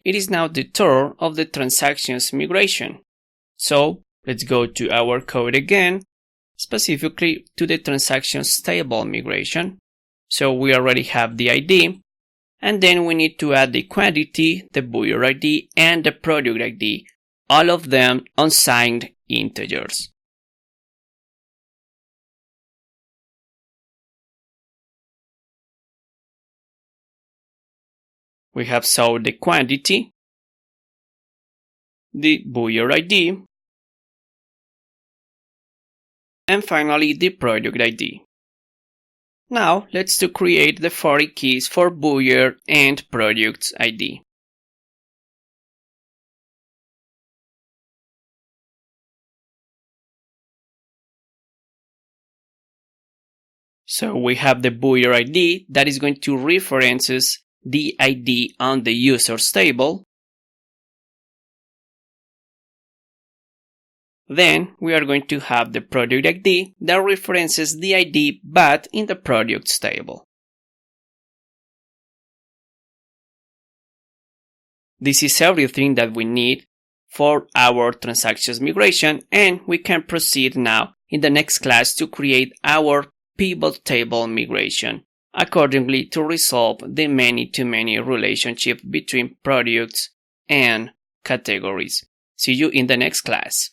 it is now the turn of the transactions migration. So let's go to our code again, specifically to the transactions table migration. So we already have the ID, and then we need to add the quantity, the buyer ID, and the product ID, all of them unsigned integers. We have so the quantity, the buyer ID, and finally the product ID. Now let's create the foreign keys for buyer and product ID. So we have the buyer ID that is going to references the ID on the users table. Then we are going to have the product ID that references the ID but in the products table. This is everything that we need for our transactions migration, and we can proceed now in the next class to create our pivot table migration, accordingly to resolve the many-to-many relationship between products and categories. See you in the next class.